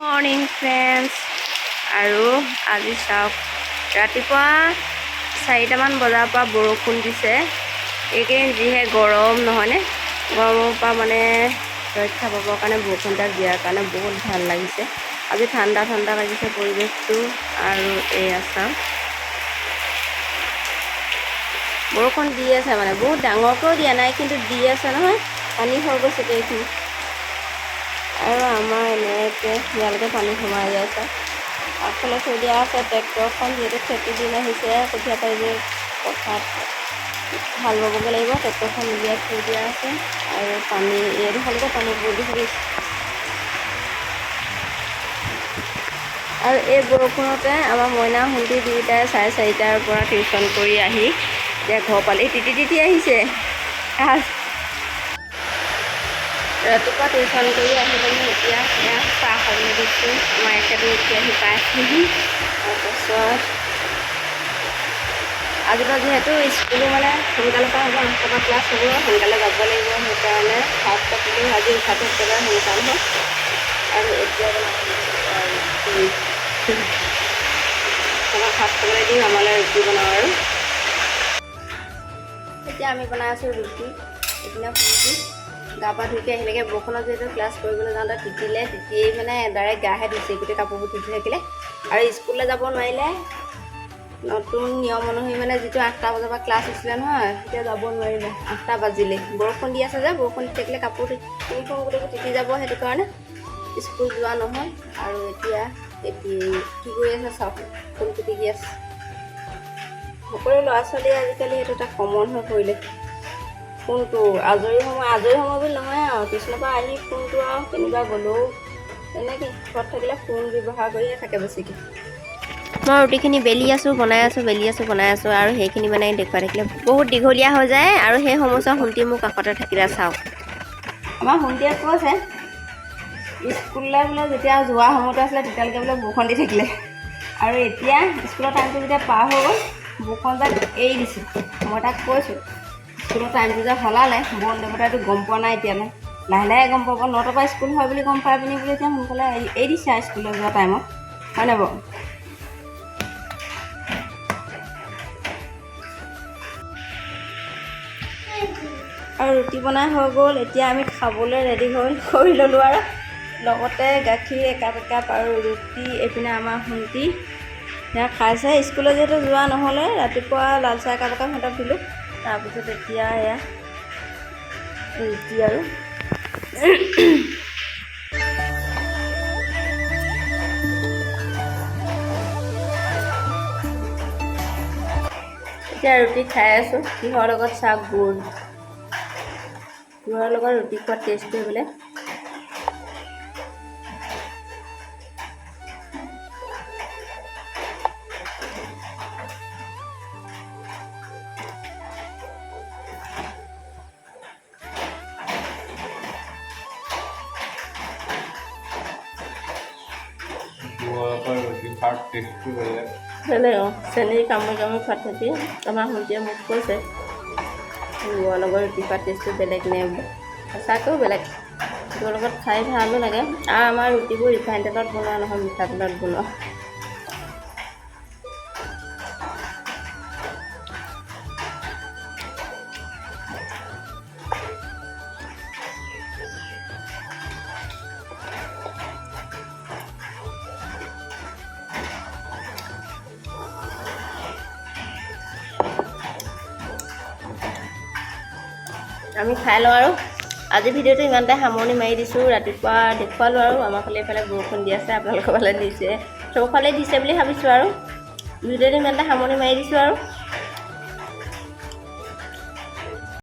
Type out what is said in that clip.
Morning friends আৰু আজি চাওক ৰাতিপুৱা 4টামান বজাৰ পৰা বৰষুণ দিছে। এইকেইদিন যিহে গৰম নহয়নে, গৰমৰ পৰা মানে ৰক্ষা পাবৰ কাৰণে বৰষুণটা দিয়াৰ কাৰণে বহুত ভাল লাগিছে। আজি ঠাণ্ডা ঠাণ্ডা লাগিছে পৰিৱেশটো। আৰু এয়া চাওক বৰষুণ দি আছে, মানে বহুত ডাঙৰকৈও দিয়া নাই কিন্তু দি আছে নহয়, পানী হৈ গৈছে এইখিনি। আৰু আমাৰ এনেকৈ ইয়ালৈকে পানী সোমাই যায় আছে। আগফালে থৈ দিয়া আছে ট্ৰেক্টৰখন, যিহেতু খেতি দিন আহিছে, কঠীয়া পাৰিব পথাৰত হাল বাবগৈ লাগিব। ট্ৰেক্টৰখন উলিয়াই থৈ দিয়া আছে আৰু পানী এইডোখৰলৈকে পানী পৰি গৈছে। আৰু এই বৰষুণতে আমাৰ মইনা ভণ্টি দুয়োটাই 4:30টাৰ পৰা টিউশ্যন কৰি আহি এতিয়া ঘৰ পালেহি। তিতি আহিছে। ৰাতিপুৱা টিউশ্যন কৰি আহি পিনি এতিয়া চাহ খাবলৈ দিছোঁ। আমাৰ এখেতো উঠি আহি পাইছেহি। তাৰপাছত আজিৰ পৰা যিহেতু স্কুলো মানে সোনকালে পৰা হ'ব, 8টাৰ পৰা ক্লাছ হ'ব, সোনকালে যাব লাগিব। সেইকাৰণে ভাত পাতিলোঁ। আজি উঠাটো একেবাৰে সোনকাল হ'ল। আৰু এতিয়া ভাত খাবলৈ দিম, আমালৈ ৰুটি বনাওঁ। আৰু এতিয়া আমি বনাই আছোঁ ৰুটি, এইপিনে ফুটি গা পা ধুইকৈ আহিলেগৈ। বৰষুণত যিহেতু ক্লাছ কৰিবলৈ যাওঁতে তিতিয়েই মানে ডাইৰেক্ট গাহে ধুইছে, গোটেই কাপোৰবোৰ তিতি থাকিলে। আৰু স্কুললৈ যাব নোৱাৰিলে। নতুন নিয়ম অনুসৰি মানে যিটো 8টা বজাৰ পৰা ক্লাছ হৈছিলে নহয়, তেতিয়া যাব নোৱাৰিলে। 8টা বাজিলে, বৰষুণ দি আছে যে, বৰষুণ দি থাকিলে কাপোৰ ইউনিফৰ্ম গোটেইবোৰ তিতি যাব, সেইটো কাৰণে স্কুল যোৱা নহ'ল। আৰু এতিয়া কি কৰি আছে চাওক, ফুল পিটিকি আছে। সকলো ল'ৰা ছোৱালীয়ে আজিকালি সেইটো এটা কমন হৈ পৰিলে। ফোনটো আজৰি সময় বুলি নহয় আৰু টিউশ্যনৰ পৰা আহি ফোনটো আৰু কেনিবা গ'লেও তেনেকৈ ঘৰত থাকিলে ফোন ব্যৱহাৰ কৰিয়ে থাকে বেছিকৈ। মই ৰুটিখিনি বেলি আছোঁ, বনাই আছোঁ, বনাই আছোঁ। আৰু সেইখিনি মানে দেখুৱাই থাকিলে বহুত দীঘলীয়া হৈ যায়। আৰু সেই সময়ছোৱা শুনটি মোৰ কাষতে থাকিলে চাওক। আমাৰ শুনটিয়ে কৈছে স্কুললৈ বোলে যেতিয়া যোৱা সময়টো আছিলে তেতিয়ালৈকে বোলে বৰষুণ দি থাকিলে। আৰু এতিয়া স্কুলৰ টাইমটো যেতিয়া পাৰ হৈ গ'ল, বৰষুণ যাক এৰি দিছে। মই তাক কৈছোঁ স্কুলৰ টাইমটো যে সলালে, বন দেৱতাইটো গম পোৱা নাই এতিয়ালৈ, লাহে লাহে গম পাব। 9টাৰ পৰা স্কুল হয় বুলি গম পাই পিনি বোলে এতিয়া সোনকালে এৰি দিছে আৰু স্কুললৈ যোৱা টাইমত, হয় নাই বাৰু? আৰু ৰুটি বনাই হৈ গ'ল। এতিয়া আমি খাবলৈ ৰেডি কৰি ল'লোঁ। আৰু লগতে গাখীৰ একাপ আৰু ৰুটি। এইপিনে আমাৰ ভণ্টি সেয়া খাইছে। স্কুলত যিহেতু যোৱা নহ'লে, ৰাতিপুৱা লাল চাহ একাপ সিহঁতক দিলোঁ। তাৰপিছত এতিয়া এয়া ৰুটি আৰু এতিয়া ৰুটি খাই আছোঁ। কিহৰ লগত চাওক, গুড়ৰ লগত ৰুটি খোৱা টেষ্টটোৱে বেলেগ। বেলেগ চেনী কামুৰি খোৱাত থাকি আমাৰ ভণ্টিয়ে মোক কৈছে গুড়ৰ লগত ৰুটি খোৱা টেষ্টটো বেলেগ নে বুলি। সঁচাকৈও বেলেগ। গুড়ৰ লগত খাই ভালো লাগে। আৰু আমাৰ ৰুটিবোৰ ৰিফাইন তেলত বনোৱা নহয়, মিঠাতেলত বনোৱা। আমি খাই লওঁ। আৰু আজি ভিডিঅ'টো ইমানতে সামৰণি মাৰি দিছোঁ। ৰাতিপুৱা দেখুৱালোঁ আৰু আমাৰ ফালে এইফালে বৰষুণ দি আছে, আপোনালোকৰ ফালে দিছে, চবফালে দিছে বুলি ভাবিছোঁ। আৰু ভিডিঅ'টো ইমানতে সামৰণি মাৰি দিছোঁ আৰু